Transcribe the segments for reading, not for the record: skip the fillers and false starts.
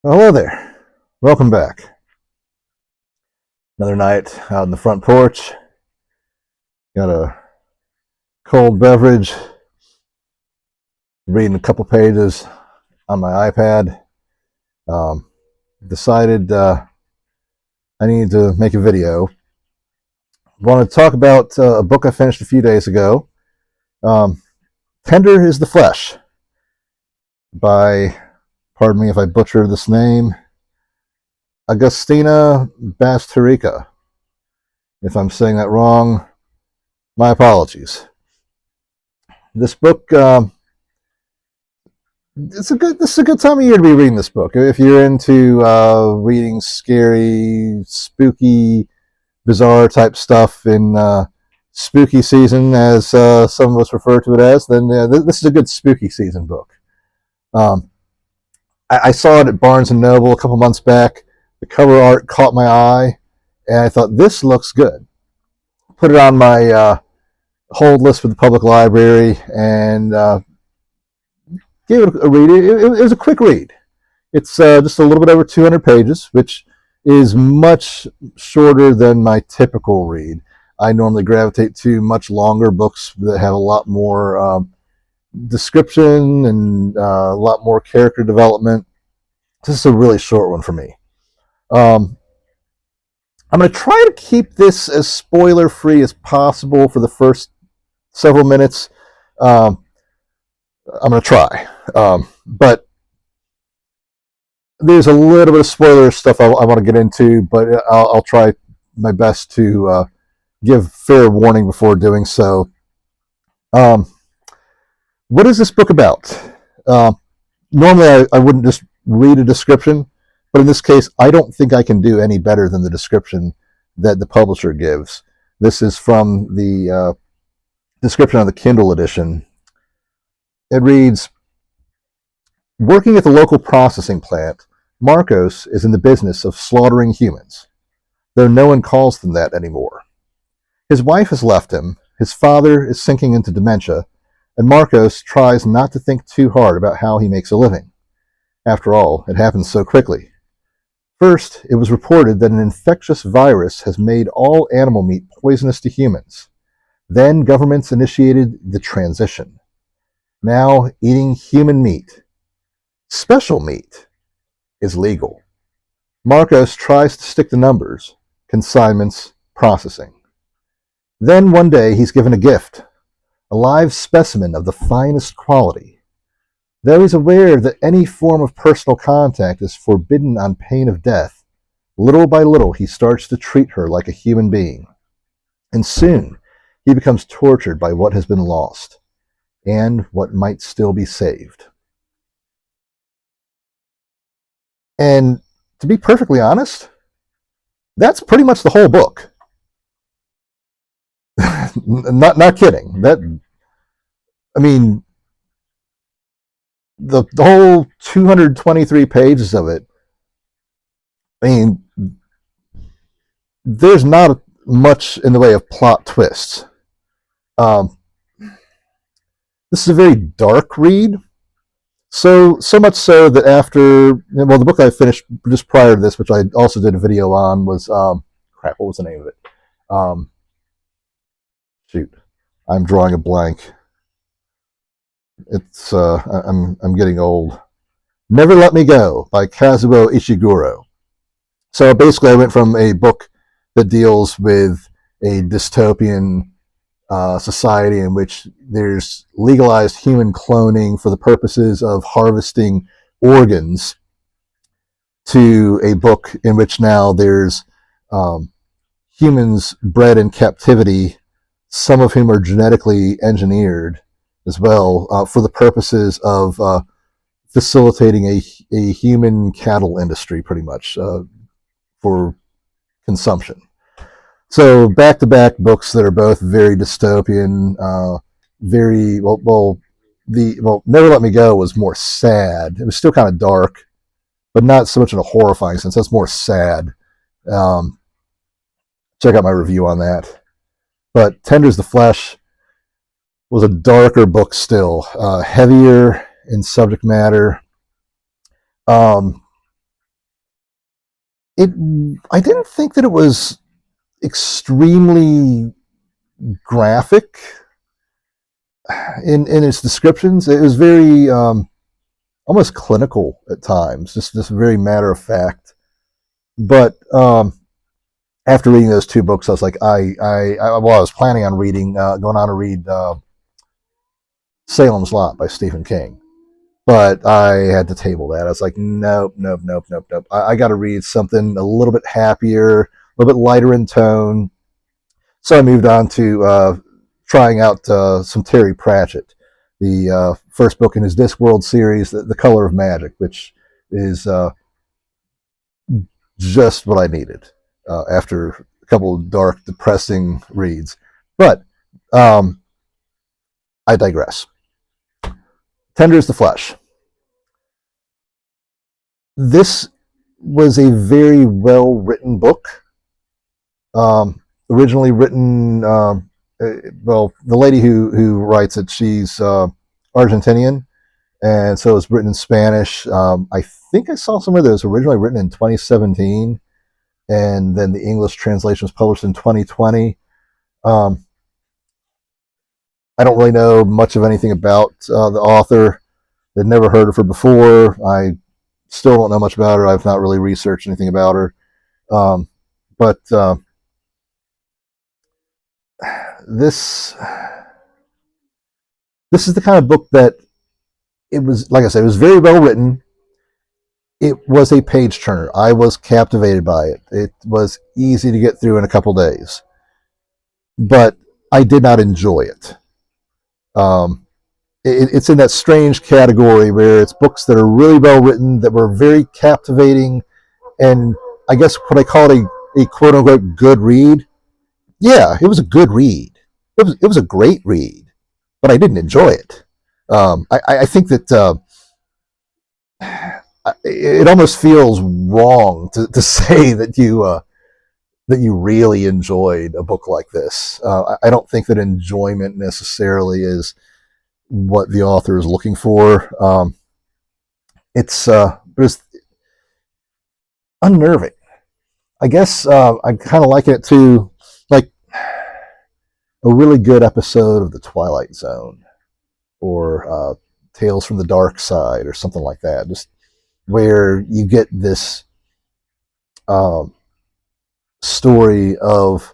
Well, hello there. Welcome back. Another night out in the front porch. Got a cold beverage, reading a couple pages on my iPad. Um, decided I needed to make a video. Want to talk about a book I finished a few days ago. Um, Tender is the Flesh by, pardon me if I butcher this name, Agustina Bazterrica. If I'm saying that wrong, my apologies. This book, this is a good time of year to be reading this book. If you're into reading scary, spooky, bizarre type stuff in spooky season, as some of us refer to it as, then this is a good spooky season book. Um, I saw it at Barnes and Noble a couple months back. The cover art caught my eye, and I thought, this looks good. Put it on my hold list for the public library, and gave it a read. It was a quick read. It's just a little bit over 200 pages, which is much shorter than my typical read. I normally gravitate to much longer books that have a lot more description and a lot more character development. This is a really short one for me. I'm going to try to keep this as spoiler free as possible for the first several minutes. I'm going to try. But there's a little bit of spoiler stuff I want to get into, but I'll try my best to give fair warning before doing so. What is this book about? Normally, I wouldn't just read a description, but in this case, I don't think I can do any better than the description that the publisher gives. This is from the description of the Kindle edition. It reads, working at the local processing plant, Marcos is in the business of slaughtering humans, though no one calls them that anymore. His wife has left him, his father is sinking into dementia, and Marcos tries not to think too hard about how he makes a living. After all, it happens so quickly. First, it was reported that an infectious virus has made all animal meat poisonous to humans. Then governments initiated the transition. Now, eating human meat, special meat, is legal. Marcos tries to stick to numbers, consignments, processing. Then one day he's given a gift, a live specimen of the finest quality. Though he's aware that any form of personal contact is forbidden on pain of death, little by little he starts to treat her like a human being. And soon he becomes tortured by what has been lost and what might still be saved. And to be perfectly honest, that's pretty much the whole book. not kidding. I mean, the whole 223 pages of it. I mean, there's not much in the way of plot twists. This is a very dark read. So much so that after, well, the book I finished just prior to this, which I also did a video on, was what was the name of it? Shoot, I'm drawing a blank. It's I'm getting old. Never Let Me Go by Kazuo Ishiguro. So basically, I went from a book that deals with a dystopian society in which there's legalized human cloning for the purposes of harvesting organs, to a book in which now there's humans bred in captivity, some of whom are genetically engineered as well, for the purposes of facilitating a human cattle industry, pretty much, for consumption. So back-to-back books that are both very dystopian, Never Let Me Go was more sad. It was still kind of dark, but not so much in a horrifying sense. That's more sad. Check out my review on that. But Tender's the Flesh was a darker book still, heavier in subject matter. it I didn't think that it was extremely graphic in its descriptions. It was very almost clinical at times, just very matter of fact. But after reading those two books, I was like, I was planning on reading, going on to read Salem's Lot by Stephen King, but I had to table that. I was like, nope, nope, nope, nope, nope. I got to read something a little bit happier, a little bit lighter in tone. So I moved on to trying out some Terry Pratchett, the first book in his Discworld series, The Color of Magic, which is just what I needed after a couple of dark, depressing reads. But um, I digress. Tender is the Flesh. This was a very well written book. Originally written, well, the lady who writes it, she's Argentinian, and so it's written in Spanish. I think I saw somewhere that it was originally written in 2017, and then the English translation was published in 2020. Um, I don't really know much of anything about the author. I'd never heard of her before. I still don't know much about her. I've not really researched anything about her. Um, but this this is the kind of book that it was, like I said, it was very well written. It was a page turner. I was captivated by it. It was easy to get through in a couple days, but I did not enjoy it. Um, it's in that strange category where it's books that are really well written, that were very captivating, and I guess what I call a quote unquote good read. Yeah, it was a good read. It was a great read, but I didn't enjoy it. I think that it almost feels wrong to say that you really enjoyed a book like this. I don't think that enjoyment necessarily is what the author is looking for. It's unnerving. I guess I kind of like it to like a really good episode of The Twilight Zone or Tales from the Dark Side or something like that. Just where you get this um, story of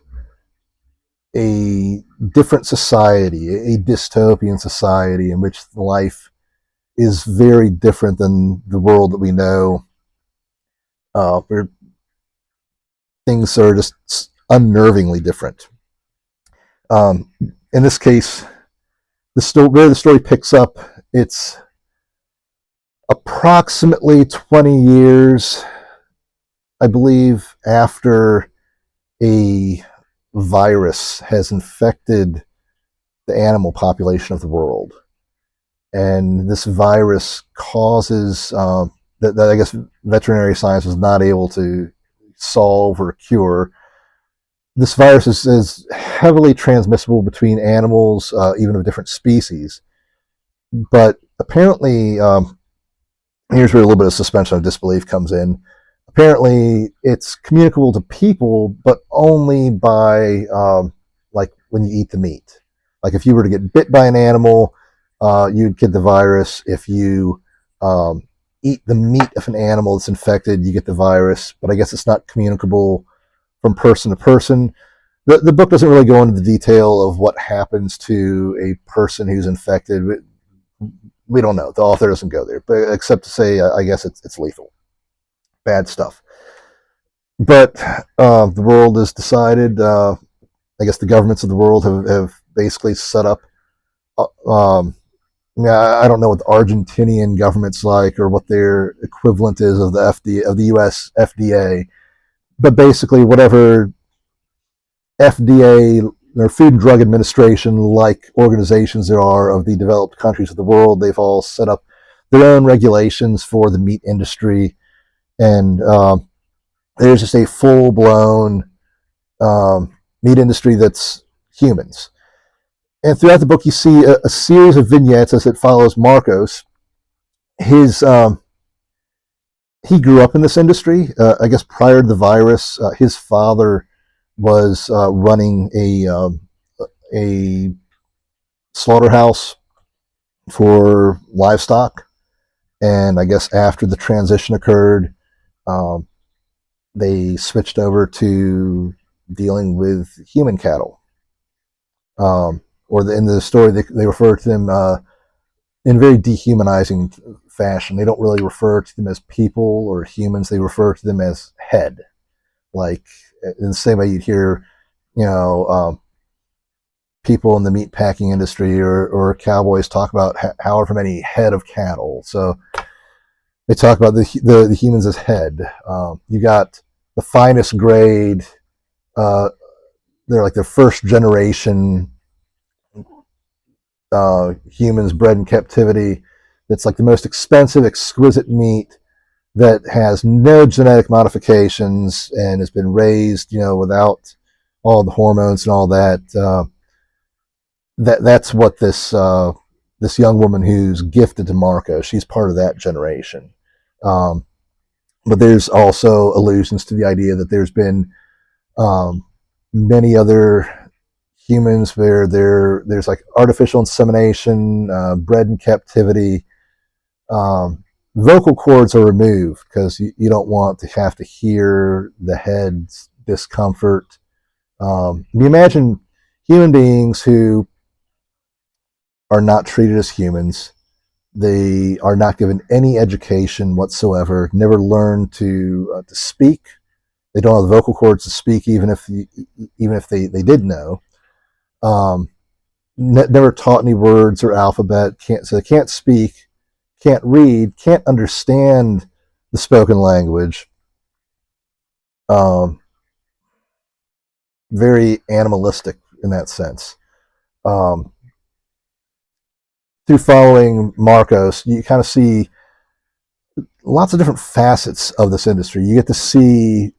a different society, a dystopian society in which life is very different than the world that we know, where things are just unnervingly different. Um, in this case, where the story picks up, it's approximately 20 years, I believe, after a virus has infected the animal population of the world. And this virus causes, that I guess veterinary science was not able to solve or cure. This virus is heavily transmissible between animals, even of different species. But apparently, here's where a little bit of suspension of disbelief comes in. Apparently, it's communicable to people, but only by like when you eat the meat. Like if you were to get bit by an animal, you'd get the virus. If you eat the meat of an animal that's infected, you get the virus. But I guess it's not communicable from person to person. The book doesn't really go into the detail of what happens to a person who's infected. We don't know. The author doesn't go there, but except to say, I guess it's lethal. Bad stuff. But the world has decided. I guess the governments of the world have basically set up. Yeah, I don't know what the Argentinian government's like or what their equivalent is of the FDA, of the U.S. FDA, but basically whatever FDA or Food and Drug Administration like organizations there are of the developed countries of the world, they've all set up their own regulations for the meat industry, and there's just a full blown meat industry that's humans. And throughout the book, you see a series of vignettes as it follows Marcos. His he grew up in this industry. I guess prior to the virus, his father was running a slaughterhouse for livestock, and I guess after the transition occurred, um, they switched over to dealing with human cattle. In the story, they refer to them in very dehumanizing fashion. They don't really refer to them as people or humans. They refer to them as head. Like in the same way you'd hear, you know, people in the meat packing industry or cowboys talk about however many head of cattle. So they talk about the humans as head. You got the finest grade. Uh, they're like the first generation humans bred in captivity. That's like the most expensive, exquisite meat that has no genetic modifications and has been raised, without all the hormones and all that. That's what this young woman who's gifted to Marco. She's part of that generation. Um, but there's also allusions to the idea that there's been um, many other humans where there's like artificial insemination, bred in captivity. Vocal cords are removed because you don't want to have to hear the head's discomfort. You imagine human beings who are not treated as humans. They are not given any education whatsoever. Never learn to speak. They don't have the vocal cords to speak, even if they did know. Um, Never taught any words or alphabet. So they can't speak, can't read, can't understand the spoken language. Um, Very animalistic in that sense. Um, Through following Marcos, you kind of see lots of different facets of this industry. You get to see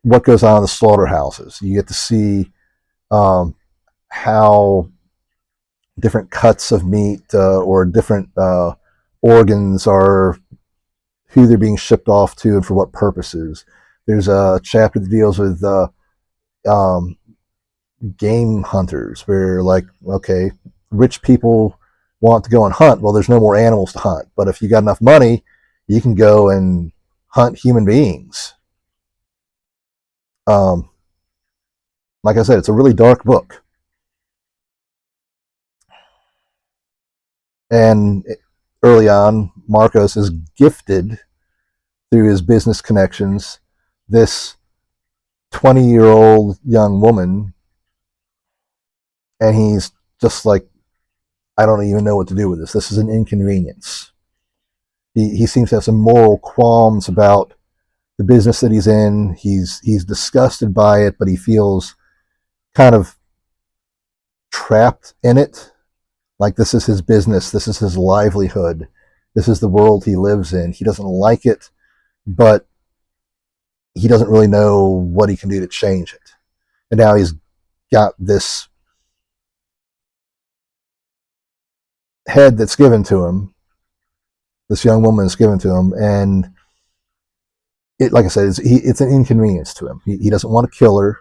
what goes on in the slaughterhouses. You get to see um, how different cuts of meat or different organs are, who they're being shipped off to and for what purposes. There's a chapter that deals with um, game hunters, where, like, okay, rich people want to go and hunt. Well, there's no more animals to hunt, but if you got enough money, you can go and hunt human beings. Um, like I said, it's a really dark book, and early on, Marcos is gifted through his business connections this 20-year-old young woman, and he's just like, I don't even know what to do with this. This is an inconvenience. He seems to have some moral qualms about the business that he's in. He's disgusted by it, but he feels kind of trapped in it. Like, this is his business, this is his livelihood, this is the world he lives in. He doesn't like it, but he doesn't really know what he can do to change it. And now he's got this head that's given to him. This young woman is given to him, and it, like I said, it's an inconvenience to him. He doesn't want to kill her.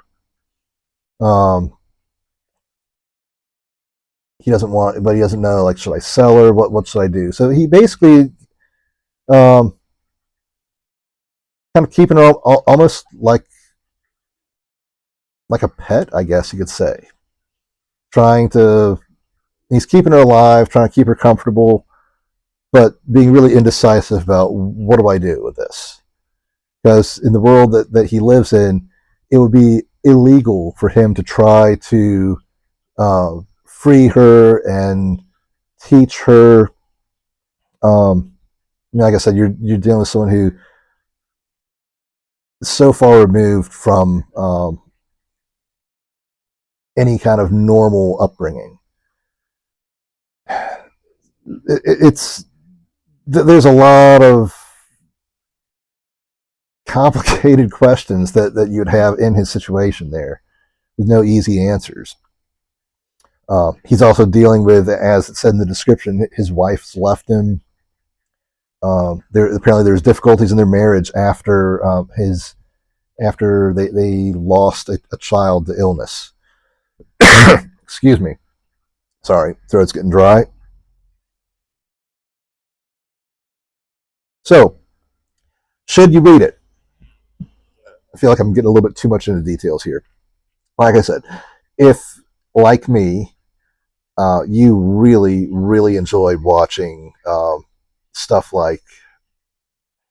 He doesn't want, but he doesn't know, like, should I sell her? What should I do? So he basically kind of keeping her almost like a pet, I guess you could say. Trying to, he's keeping her alive, trying to keep her comfortable, but being really indecisive about, what do I do with this? Because in the world that he lives in, it would be illegal for him to try to free her and teach her. Like I said, you're dealing with someone who is so far removed from any kind of normal upbringing. It's there's a lot of complicated questions that you'd have in his situation there, with no easy answers. He's also dealing with, as it said in the description, his wife's left him. Apparently there's difficulties in their marriage after after they lost a child to illness. Excuse me. Sorry, throat's getting dry. So, should you read it? I feel like I'm getting a little bit too much into details here. Like I said, if, like me, you really, really enjoyed watching stuff like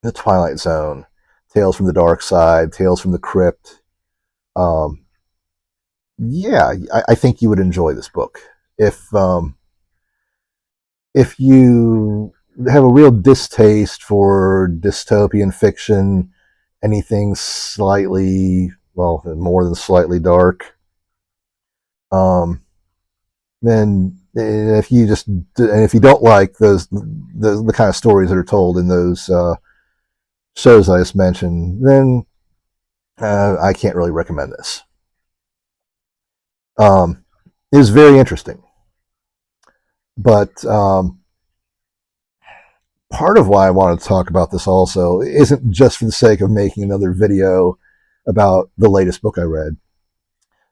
The Twilight Zone, Tales from the Dark Side, Tales from the Crypt, um, yeah, I think you would enjoy this book. If you have a real distaste for dystopian fiction, anything slightly, well, more than slightly dark, um, then if you don't like the kind of stories that are told in those shows I just mentioned, then I can't really recommend this. It is very interesting, but part of why I wanted to talk about this also isn't just for the sake of making another video about the latest book I read.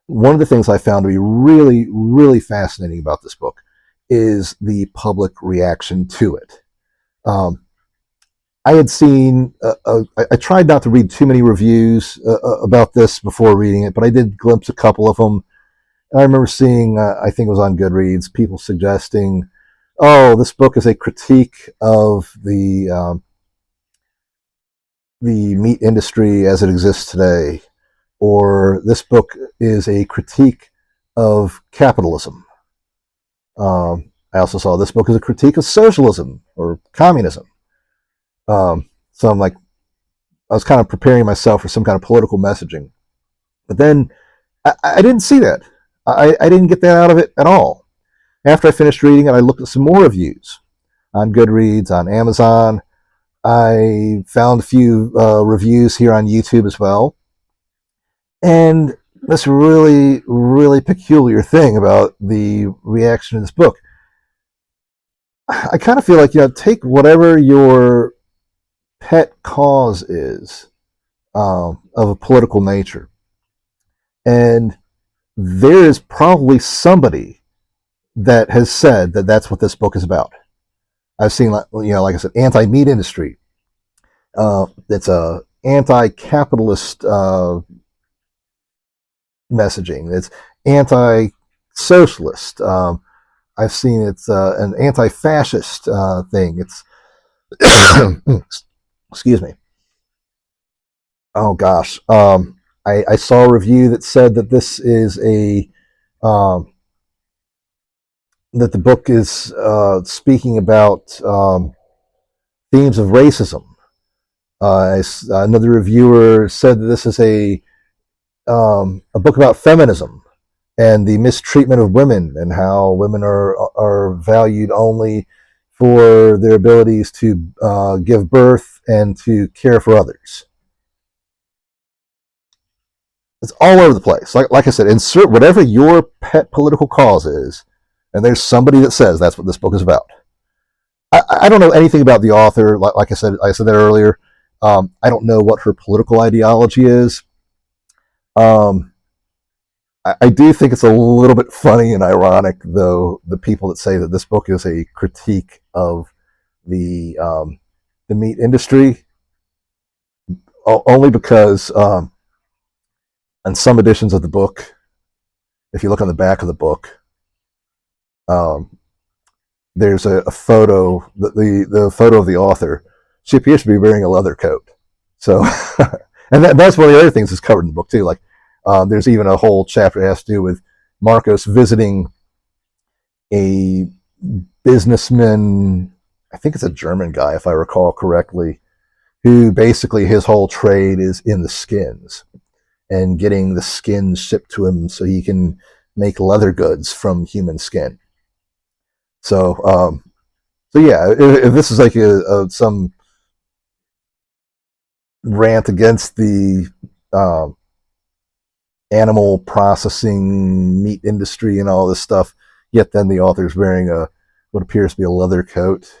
One of the things I found to be really, really fascinating about this book is the public reaction to it. Um, I had seen, I tried not to read too many reviews about this before reading it, but I did glimpse a couple of them. And I remember seeing, I think it was on Goodreads, people suggesting, oh, this book is a critique of the meat industry as it exists today, or this book is a critique of capitalism. I also saw this book as a critique of socialism or communism. So I'm like, I was kind of preparing myself for some kind of political messaging. But then I didn't see that. I didn't get that out of it at all. After I finished reading it, I looked at some more reviews on Goodreads, on Amazon. I found a few reviews here on YouTube as well. And this really, really peculiar thing about the reaction to this book, I kind of feel like, take whatever your pet cause is of a political nature, and there is probably somebody that has said that that's what this book is about. I've seen, like I said, anti-meat industry. It's a anti-capitalist messaging. It's anti-socialist. I've seen it's an anti-fascist thing. It's excuse me. Oh gosh, I saw a review that said that this is um, that the book is speaking about themes of racism. Another reviewer said that this is a book about feminism and the mistreatment of women, and how women are valued only for their abilities to give birth and to care for others. It's all over the place. Like I said, insert whatever your pet political cause is, and there's somebody that says that's what this book is about. I don't know anything about the author. Like I said that earlier. I don't know what her political ideology is. I do think it's a little bit funny and ironic, though, the people that say that this book is a critique of the meat industry, only because on some editions of the book, if you look on the back of the book, um, there's a photo, the photo of the author. She appears to be wearing a leather coat. So, and that's one of the other things that's covered in the book too. Like, there's even a whole chapter that has to do with Marcos visiting a businessman. I think it's a German guy, if I recall correctly, who basically his whole trade is in the skins and getting the skins shipped to him so he can make leather goods from human skin. So, so yeah, if this is like some rant against the animal processing, meat industry, and all this stuff, yet then the author's wearing what appears to be a leather coat,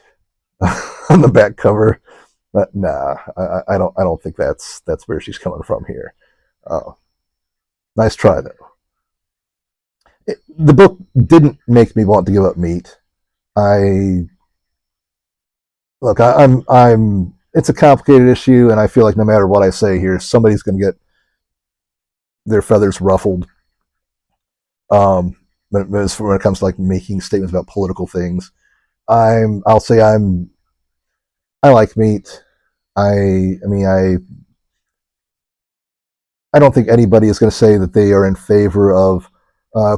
on the back cover. But nah, I don't think that's where she's coming from here. Uh, nice try though. The book didn't make me want to give up meat. I look, I'm. It's a complicated issue, and I feel like no matter what I say here, somebody's going to get their feathers ruffled. When it comes to like making statements about political things, I'll say I like meat. I mean, I don't think anybody is going to say that they are in favor of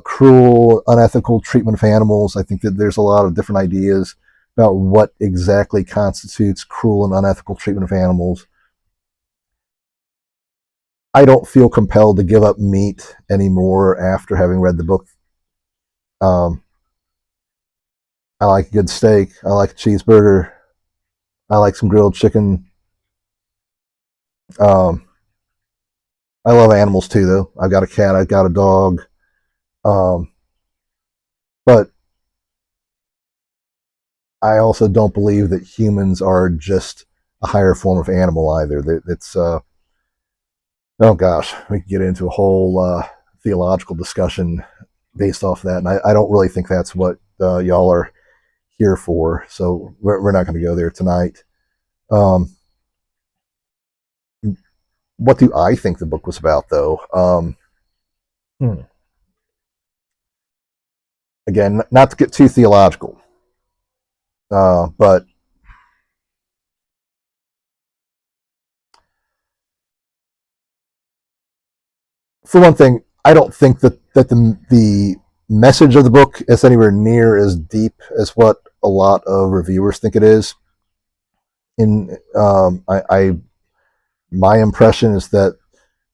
cruel, unethical treatment of animals. I think that there's a lot of different ideas about what exactly constitutes cruel and unethical treatment of animals. I don't feel compelled to give up meat anymore after having read the book. Um, I like a good steak. I like a cheeseburger. I like some grilled chicken. Um, I love animals too, though. I've got a cat. I've got a dog. Um, but I also don't believe that humans are just a higher form of animal either. It's oh gosh, we could get into a whole theological discussion based off that, and I don't really think that's what y'all are here for. So we're not going to go there tonight. Um, what do I think the book was about, though? Hmm. Again, not to get too theological, but for one thing, I don't think that the message of the book is anywhere near as deep as what a lot of reviewers think it is. In I my impression is that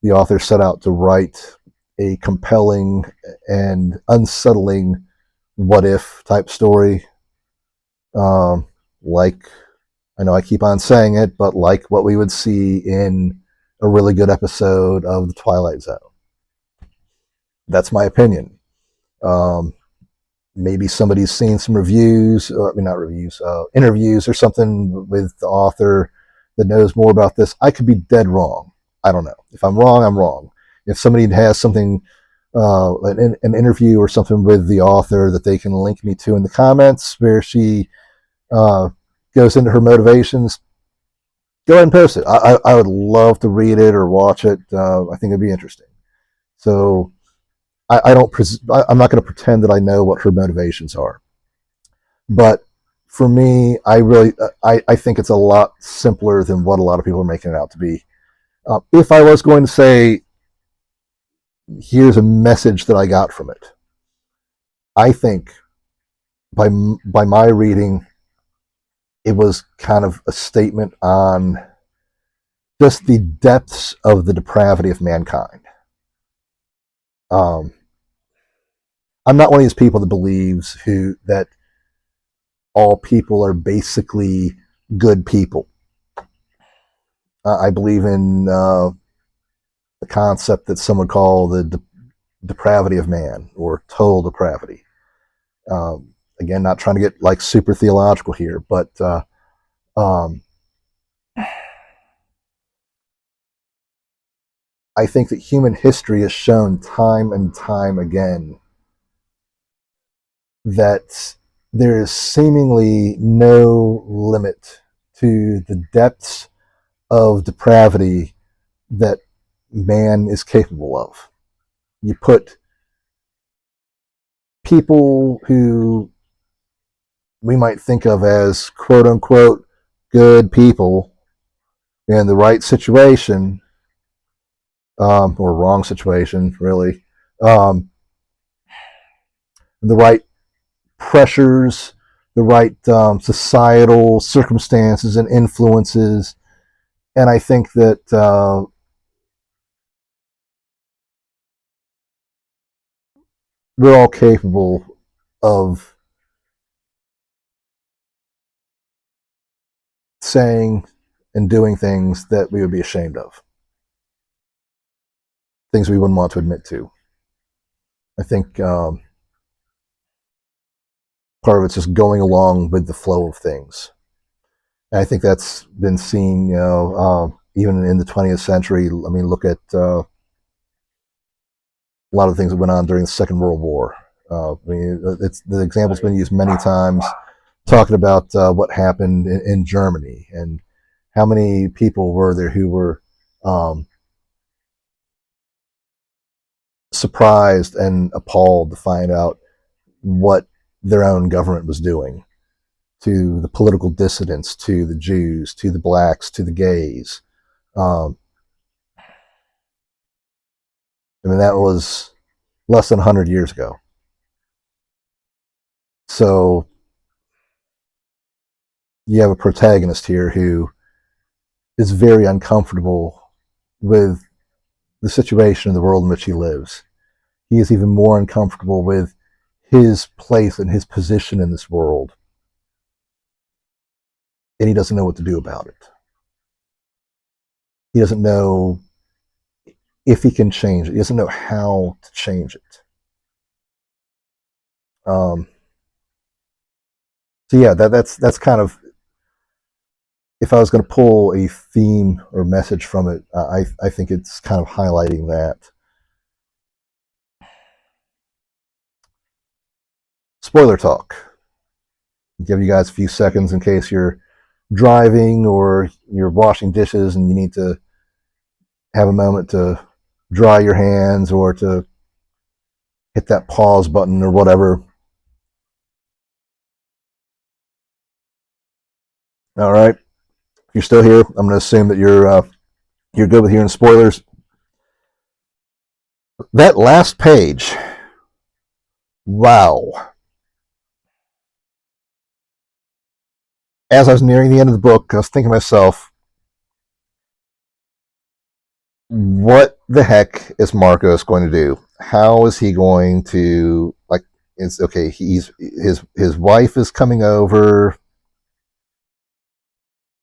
the author set out to write a compelling and unsettling what if type story. Like, I know I keep on saying it, but like what we would see in a really good episode of The Twilight Zone. That's my opinion. Um, Maybe somebody's seen some reviews, I mean, not reviews, interviews or something with the author that knows more about this. I could be dead wrong. I don't know. If I'm wrong, I'm wrong. If somebody has something, an interview or something with the author that they can link me to in the comments where she uh, goes into her motivations, go ahead and post it. I would love to read it or watch it. I think it'd be interesting. So I don't. I'm not going to pretend that I know what her motivations are. But for me, I think it's a lot simpler than what a lot of people are making it out to be. If I was going to say, here's a message that I got from it, I think by by my reading, it was kind of a statement on just the depths of the depravity of mankind. Um, I'm not one of these people that believes who that all people are basically good people. I believe in the concept that some would call the depravity of man or total depravity. Again, not trying to get like super theological here, but um, I think that human history has shown time and time again that there is seemingly no limit to the depths of depravity that man is capable of. You put people who we might think of as quote unquote good people in the right situation, or wrong situation, really, the right pressures, the right societal circumstances and influences. And I think that we're all capable of saying and doing things that we would be ashamed of, things we wouldn't want to admit to. I think part of it's just going along with the flow of things. I think that's been seen, even in the 20th century. I mean, look at a lot of things that went on during the Second World War. I mean, the example's been used many times, talking about what happened in Germany and how many people were there who were um, surprised and appalled to find out what their own government was doing to the political dissidents, to the Jews, to the blacks, to the gays. Um, I mean, that was less than 100 years ago. So you have a protagonist here who is very uncomfortable with the situation in the world in which he lives. He is even more uncomfortable with his place and his position in this world, and he doesn't know what to do about it. He doesn't know if he can change it. He doesn't know how to change it. Um, so yeah, that's kind of, if I was going to pull a theme or message from it, I think it's kind of highlighting that. Spoiler talk. Give you guys a few seconds in case you're driving or you're washing dishes and you need to have a moment to dry your hands or to hit that pause button or whatever. All right. If you're still here, I'm going to assume that you're good with hearing spoilers. That last page, wow. As I was nearing the end of the book, I was thinking to myself, what the heck is Marcos going to do? How is he going to, like, it's okay, his wife is coming over.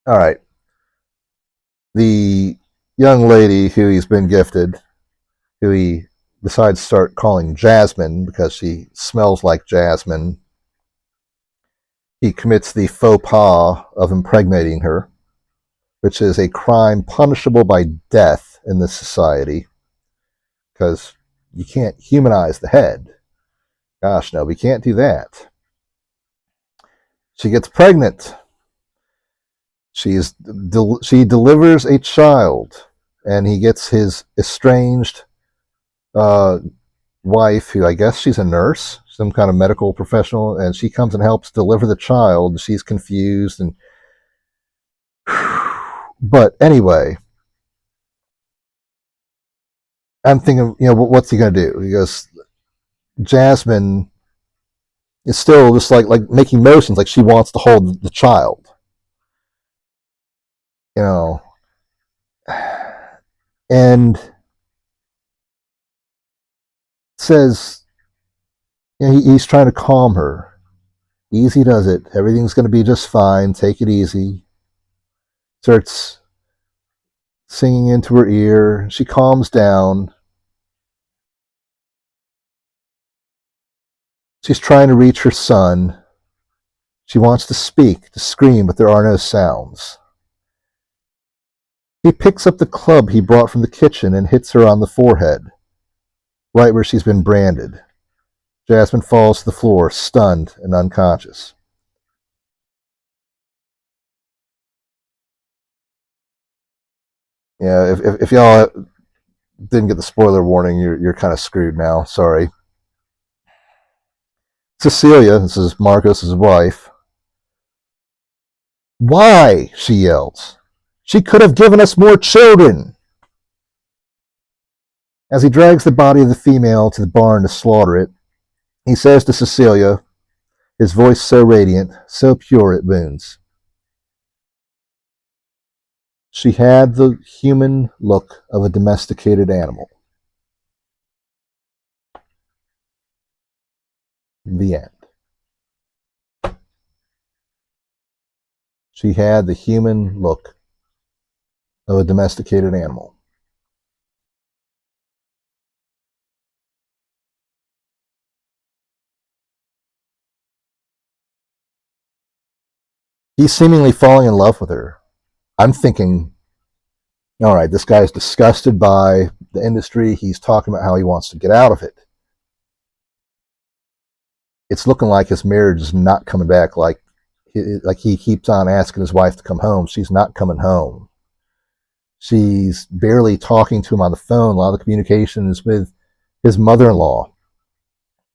All right. The young lady who he's been gifted, who he decides to start calling Jasmine because she smells like jasmine. He commits the faux pas of impregnating her, which is a crime punishable by death in this society because you can't humanize the head. Gosh, no, we can't do that. She gets pregnant. She delivers a child, and he gets his estranged uh, wife, who I guess she's a nurse, some kind of medical professional, and she comes and helps deliver the child. She's confused, and but anyway, I'm thinking, what's he gonna do? He goes, Jasmine is still just like making motions, like she wants to hold the child, you know, and says, he's trying to calm her. Easy does it. Everything's going to be just fine. Take it easy. Starts singing into her ear. She calms down. She's trying to reach her son. She wants to speak, to scream, but there are no sounds. He picks up the club he brought from the kitchen and hits her on the forehead, right where she's been branded. Jasmine falls to the floor, stunned and unconscious. Yeah, if y'all didn't get the spoiler warning, you're kind of screwed now. Sorry. Cecilia, this is Marcos's wife. Why? She yells. She could have given us more children. As he drags the body of the female to the barn to slaughter it, he says to Cecilia, his voice so radiant, so pure it wounds. She had the human look of a domesticated animal. The end. She had the human look of a domesticated animal. He's seemingly falling in love with her. I'm thinking, all right, this guy's disgusted by the industry. He's talking about how he wants to get out of it. It's looking like his marriage is not coming back. Like he keeps on asking his wife to come home. She's not coming home. She's barely talking to him on the phone. A lot of the communication is with his mother-in-law.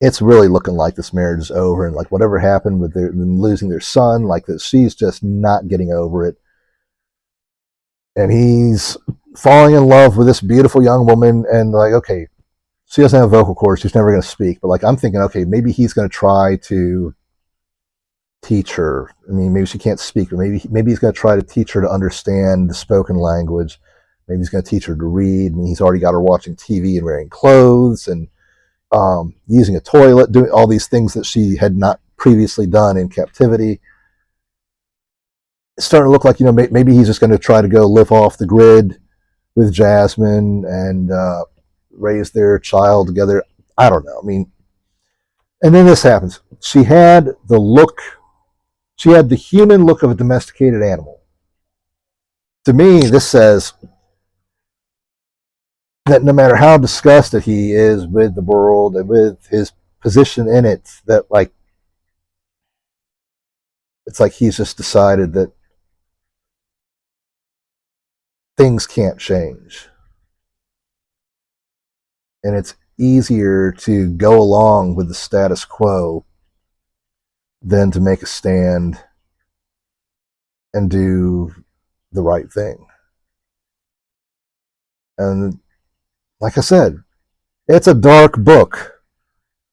It's really looking like this marriage is over, and like whatever happened with them losing their son, like that, she's just not getting over it. And he's falling in love with this beautiful young woman, and like, okay, she doesn't have vocal cords, she's never going to speak, but like I'm thinking, okay, maybe he's going to try to teach her. I mean, maybe she can't speak, but maybe he's going to try to teach her to understand the spoken language. Maybe he's going to teach her to read. I mean, he's already got her watching TV and wearing clothes and using a toilet, doing all these things that she had not previously done in captivity. It's starting to look like, maybe he's just going to try to go live off the grid with Jasmine and raise their child together. I don't know. I mean, and then this happens. She had the human look of a domesticated animal. To me, this says that no matter how disgusted he is with the world and with his position in it, that like, it's like he's just decided that things can't change. And it's easier to go along with the status quo than to make a stand and do the right thing. And like I said, it's a dark book.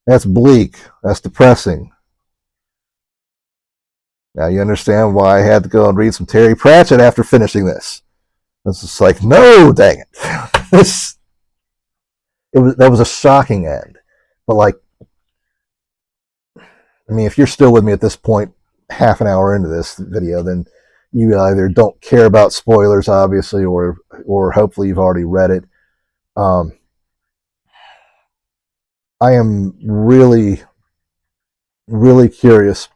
That's bleak. That's depressing. Now you understand why I had to go and read some Terry Pratchett after finishing this. It's just like, no, dang it. That was a shocking end. But like, I mean, if you're still with me at this point, half an hour into this video, then you either don't care about spoilers, obviously, or hopefully you've already read it. I am really, really curious.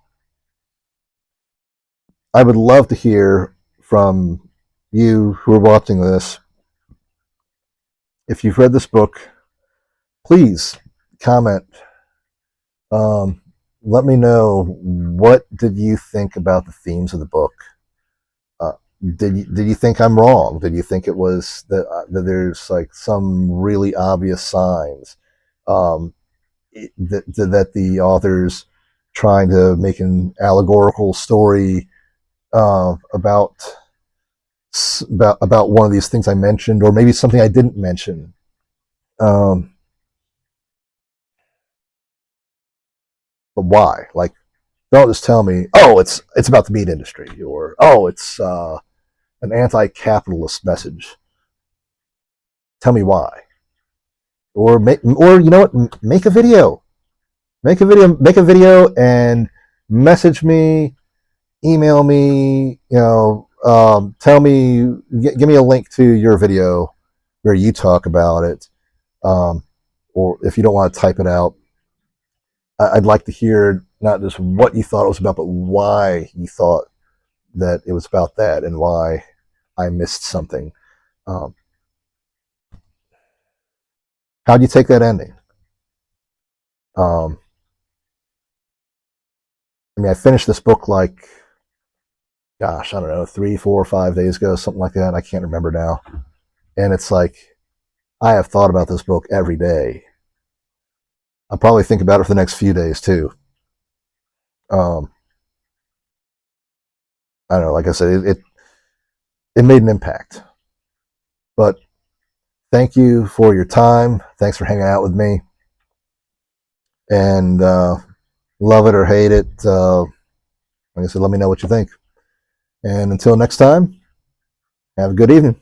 I would love to hear from you who are watching this. If you've read this book, please comment. Let me know, what did you think about the themes of the book? Did you think I'm wrong? Did you think it was that there's like some really obvious signs that the author's trying to make an allegorical story about one of these things I mentioned, or maybe something I didn't mention? But why? Like, don't just tell me, oh, it's about the meat industry, or oh, it's an anti-capitalist message. Tell me why. Or you know what? Make a video. Make a video, and message me, email me. Tell me, give me a link to your video where you talk about it. Or if you don't want to type it out, I'd like to hear not just what you thought it was about, but why you thought that it was about that, and why I missed something. How'd you take that ending? I mean, I finished this book like, gosh, I don't know, 3, 4, 5 days ago, something like that. I can't remember now. And it's like, I have thought about this book every day. I'll probably think about it for the next few days too. I don't know. Like I said, it made an impact. But thank you for your time. Thanks for hanging out with me. And love it or hate it, like I said, let me know what you think. And until next time, have a good evening.